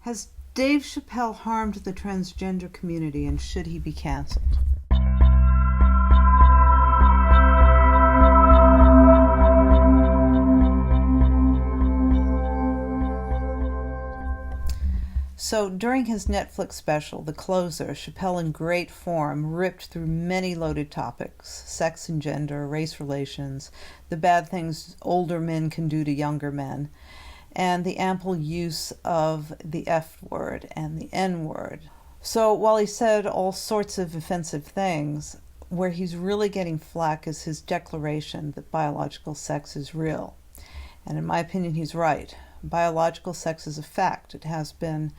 Has Dave Chappelle harmed the transgender community, and should he be canceled? So during his Netflix special, The Closer, Chappelle in great form ripped through many loaded topics: sex and gender, race relations, the bad things older men can do to younger men, and the ample use of the F word and the N word. So while he said all sorts of offensive things, where he's really getting flack is his declaration that biological sex is real. And in my opinion, he's right. Biological sex is a fact. It has been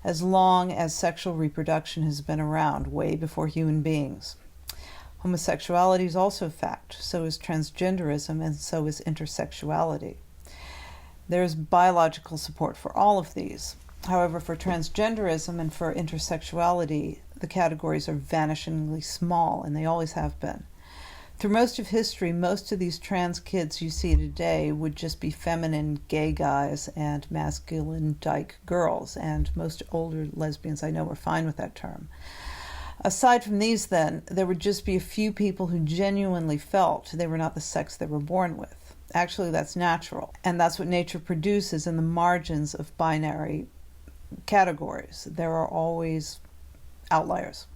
as long as sexual reproduction has been around, way before human beings. Homosexuality is also a fact. So is transgenderism, and so is intersexuality. There's biological support for all of these. However, for transgenderism and for intersexuality, the categories are vanishingly small, and they always have been. Through most of history, most of these trans kids you see today would just be feminine gay guys and masculine dyke girls, and most older lesbians I know were fine with that term. Aside from these, then, there would just be a few people who genuinely felt they were not the sex they were born with. Actually, that's natural, and that's what nature produces in the margins of binary categories. There are always outliers.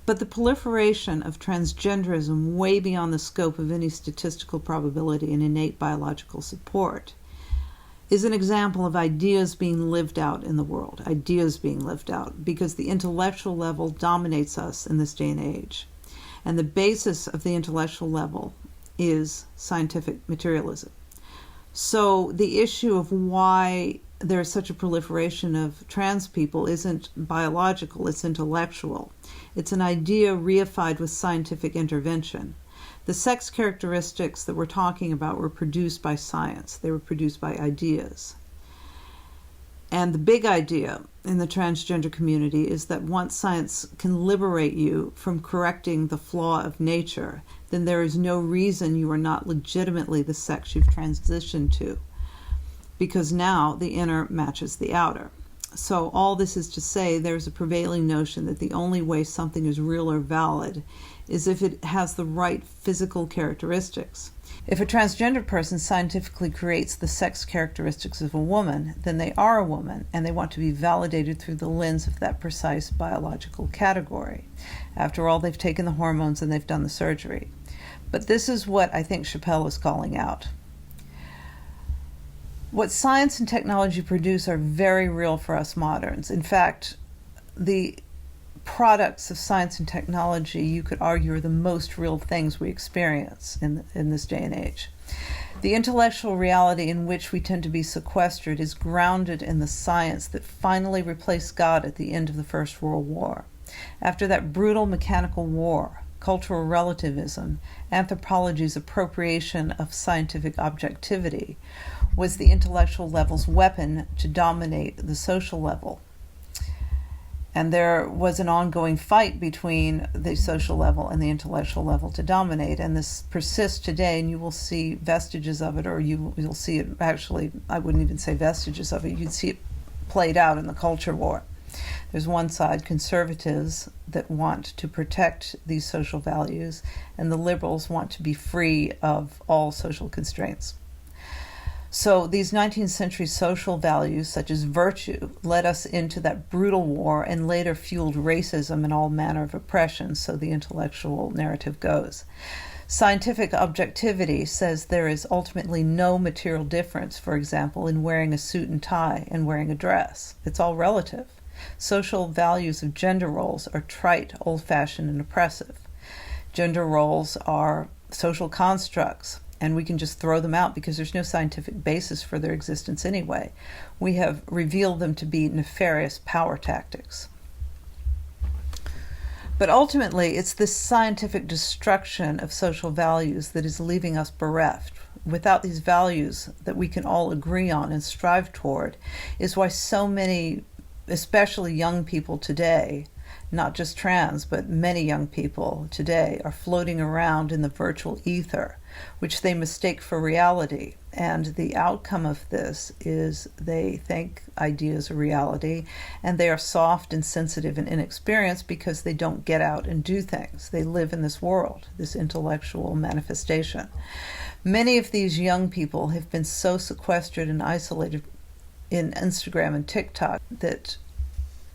But the proliferation of transgenderism way beyond the scope of any statistical probability and innate biological support is an example of ideas being lived out in the world, ideas being lived out, because the intellectual level dominates us in this day and age. And the basis of the intellectual level is scientific materialism. So the issue of why there's such a proliferation of trans people isn't biological, it's intellectual. It's an idea reified with scientific intervention. The sex characteristics that we're talking about were produced by science. They were produced by ideas. And the big idea in the transgender community is that once science can liberate you from correcting the flaw of nature, then there is no reason you are not legitimately the sex you've transitioned to, because now the inner matches the outer. So all this is to say there's a prevailing notion that the only way something is real or valid is if it has the right physical characteristics. If a transgender person scientifically creates the sex characteristics of a woman, then they are a woman, and they want to be validated through the lens of that precise biological category. After all, they've taken the hormones and they've done the surgery. But this is what I think Chappelle is calling out. What science and technology produce are very real for us moderns. In fact, the products of science and technology, you could argue, are the most real things we experience in this day and age. The intellectual reality in which we tend to be sequestered is grounded in the science that finally replaced God at the end of the First World War. After that brutal mechanical war, cultural relativism, anthropology's appropriation of scientific objectivity, was the intellectual level's weapon to dominate the social level. And there was an ongoing fight between the social level and the intellectual level to dominate. And this persists today, and you will see vestiges of it, or you'll see it actually, I wouldn't even say vestiges of it, you'd see it played out in the culture war. There's one side, conservatives, that want to protect these social values, and the liberals want to be free of all social constraints. So these 19th century social values, such as virtue, led us into that brutal war and later fueled racism and all manner of oppression, so the intellectual narrative goes. Scientific objectivity says there is ultimately no material difference, for example, in wearing a suit and tie and wearing a dress. It's all relative. Social values of gender roles are trite, old-fashioned, and oppressive. Gender roles are social constructs, and we can just throw them out because there's no scientific basis for their existence anyway. We have revealed them to be nefarious power tactics. But ultimately, it's this scientific destruction of social values that is leaving us bereft. Without these values that we can all agree on and strive toward, is why so many, especially young people today, not just trans, but many young people today are floating around in the virtual ether, which they mistake for reality. And the outcome of this is they think ideas are reality, and they are soft and sensitive and inexperienced because they don't get out and do things. They live in this world, this intellectual manifestation. Many of these young people have been so sequestered and isolated in Instagram and TikTok that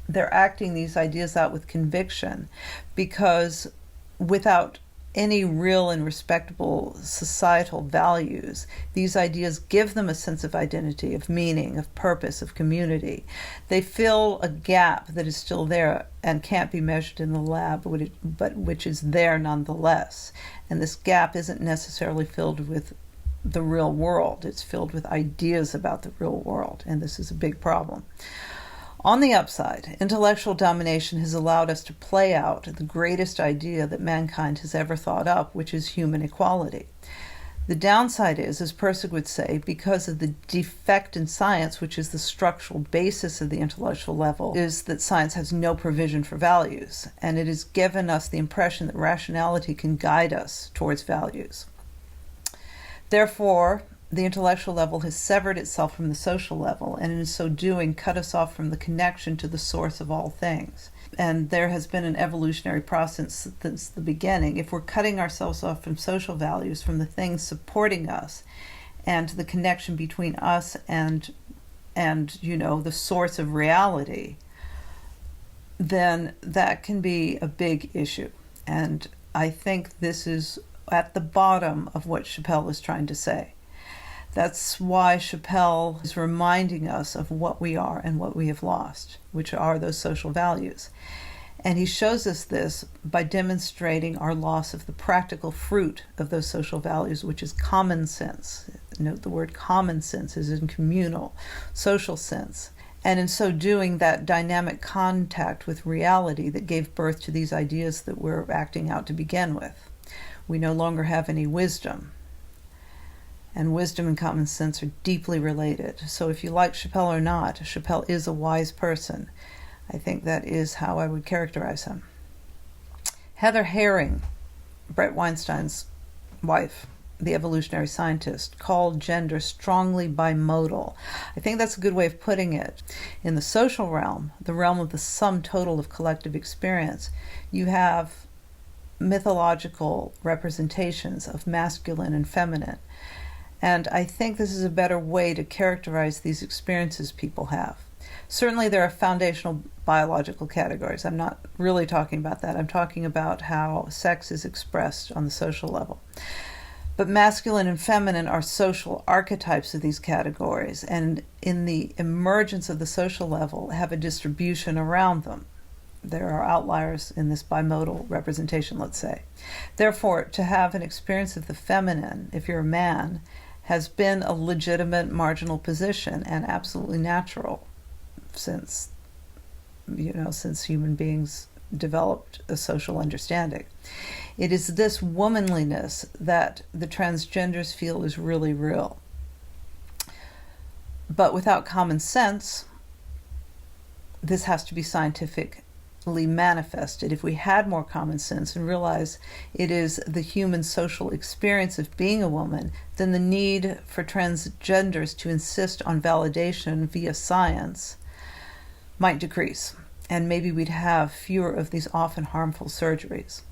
they're acting these ideas out with conviction, because without any real and respectable societal values, these ideas give them a sense of identity, of meaning, of purpose, of community. They fill a gap that is still there and can't be measured in the lab, but which is there nonetheless. And this gap isn't necessarily filled with the real world. It's filled with ideas about the real world, and this is a big problem. On the upside, intellectual domination has allowed us to play out the greatest idea that mankind has ever thought up, which is human equality. The downside is, as Pirsig would say, because of the defect in science, which is the structural basis of the intellectual level, is that science has no provision for values, and it has given us the impression that rationality can guide us towards values. Therefore, the intellectual level has severed itself from the social level, and in so doing cut us off from the connection to the source of all things. And there has been an evolutionary process since the beginning. If we're cutting ourselves off from social values, from the things supporting us, and the connection between us and the source of reality, then that can be a big issue. And I think this is at the bottom of what Chappelle is trying to say. That's why Chappelle is reminding us of what we are and what we have lost, which are those social values. And he shows us this by demonstrating our loss of the practical fruit of those social values, which is common sense. Note the word common sense is in communal, social sense. And in so doing, that dynamic contact with reality that gave birth to these ideas that we're acting out to begin with. We no longer have any wisdom. And wisdom and common sense are deeply related. So if you like Chappelle or not, Chappelle is a wise person. I think that is how I would characterize him. Heather Herring, Brett Weinstein's wife, the evolutionary scientist, called gender strongly bimodal. I think that's a good way of putting it. In the social realm, the realm of the sum total of collective experience, you have mythological representations of masculine and feminine. And I think this is a better way to characterize these experiences people have. Certainly there are foundational biological categories. I'm not really talking about that. I'm talking about how sex is expressed on the social level. But masculine and feminine are social archetypes of these categories, and in the emergence of the social level have a distribution around them. There are outliers in this bimodal representation, let's say. Therefore, to have an experience of the feminine, if you're a man, has been a legitimate marginal position and absolutely natural since human beings developed a social understanding. It is this womanliness that the transgenders feel is really real. But without common sense, this has to be scientifically manifested. If we had more common sense and realize it is the human social experience of being a woman, then the need for transgenders to insist on validation via science might decrease, and maybe we'd have fewer of these often harmful surgeries.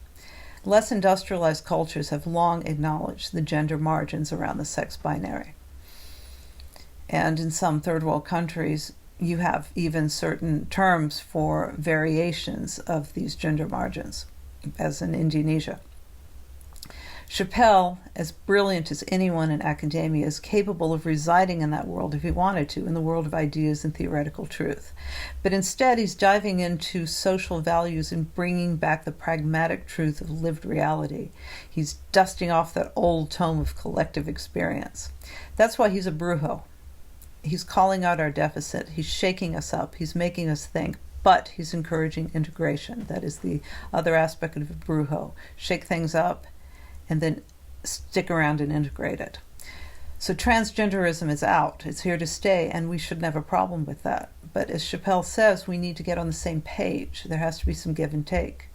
Less industrialized cultures have long acknowledged the gender margins around the sex binary. And in some third world countries, you have even certain terms for variations of these gender margins, as in Indonesia. Chappelle, as brilliant as anyone in academia, is capable of residing in that world if he wanted to, in the world of ideas and theoretical truth. But instead, he's diving into social values and bringing back the pragmatic truth of lived reality. He's dusting off that old tome of collective experience. That's why he's a brujo. He's calling out our deficit. He's shaking us up. He's making us think. But he's encouraging integration. That is the other aspect of a brujo. Shake things up and then stick around and integrate it. So transgenderism is out. It's here to stay, and we shouldn't have a problem with that. but as Chappelle says, we need to get on the same page. There has to be some give and take.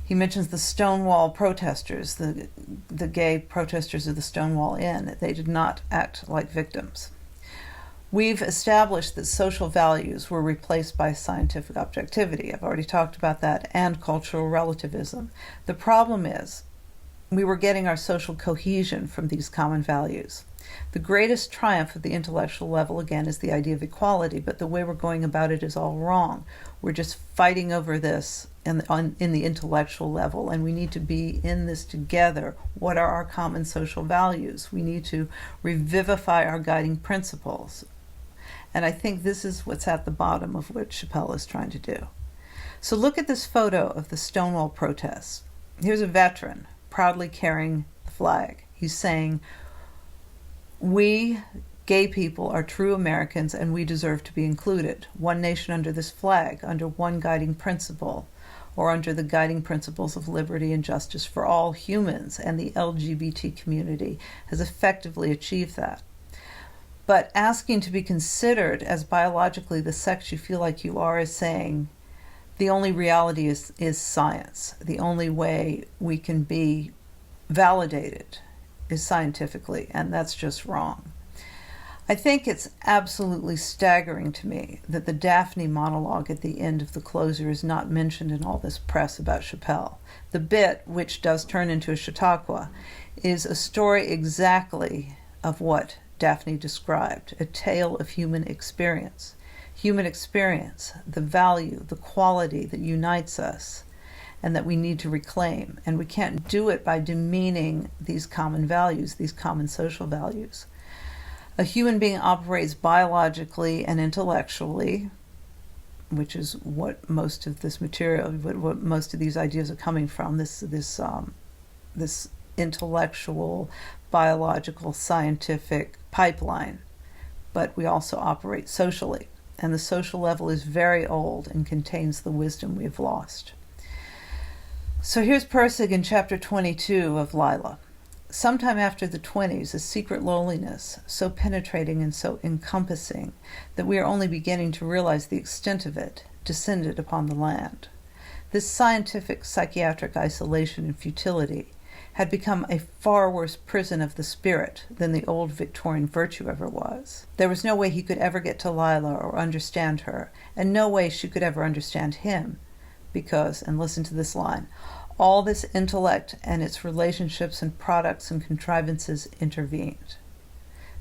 He mentions the Stonewall protesters, the gay protesters of the Stonewall Inn. They did not act like victims. We've established that social values were replaced by scientific objectivity. I've already talked about that, and cultural relativism. The problem is we were getting our social cohesion from these common values. The greatest triumph of the intellectual level, again, is the idea of equality, but the way we're going about it is all wrong. We're just fighting over this in the intellectual level, and we need to be in this together. What are our common social values? We need to revivify our guiding principles. And I think this is what's at the bottom of what Chappelle is trying to do. So look at this photo of the Stonewall protests. Here's a veteran proudly carrying the flag. He's saying, "We gay people are true Americans and we deserve to be included. One nation under this flag, under one guiding principle, or under the guiding principles of liberty and justice for all humans," and the LGBT community has effectively achieved that. But asking to be considered as biologically the sex you feel like you are is saying the only reality is science. The only way we can be validated is scientifically, and that's just wrong. I think it's absolutely staggering to me that the Daphne monologue at the end of the closer is not mentioned in all this press about Chappelle. The bit, which does turn into a Chautauqua, is a story exactly of what Daphne described, a tale of human experience. Human experience, the value, the quality that unites us and that we need to reclaim. And we can't do it by demeaning these common values, these common social values. A human being operates biologically and intellectually, which is what most of this material, what most of these ideas are coming from, this intellectual, biological, scientific pipeline. But we also operate socially, and the social level is very old and contains the wisdom we've lost. So here's Persig in chapter 22 of Lila. Sometime after the 20s, a secret loneliness, so penetrating and so encompassing that we are only beginning to realize the extent of it, descended upon the land. This scientific psychiatric isolation and futility had become a far worse prison of the spirit than the old Victorian virtue ever was. There was no way he could ever get to Lila or understand her, and no way she could ever understand him, because, and listen to this line, all this intellect and its relationships and products and contrivances intervened.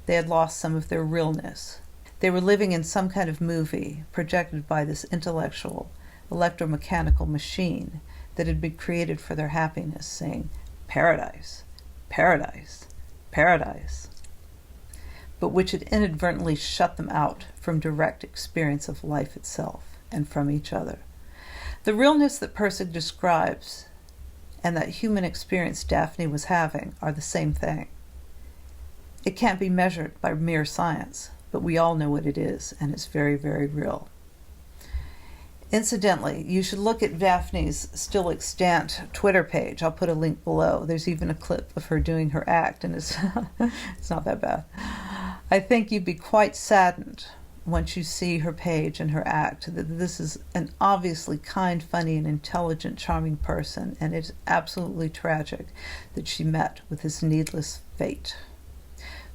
They had lost some of their realness. They were living in some kind of movie projected by this intellectual, electromechanical machine that had been created for their happiness, saying, "Paradise, paradise, paradise," but which had inadvertently shut them out from direct experience of life itself and from each other. The realness that Persig describes and that human experience Daphne was having are the same thing. It can't be measured by mere science, but we all know what it is, and it's very, very real. Incidentally, you should look at Daphne's still extant Twitter page. I'll put a link below. There's even a clip of her doing her act, and it's not that bad. I think you'd be quite saddened once you see her page and her act that this is an obviously kind, funny, and intelligent, charming person, and it's absolutely tragic that she met with this needless fate.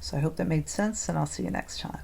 So I hope that made sense, and I'll see you next time.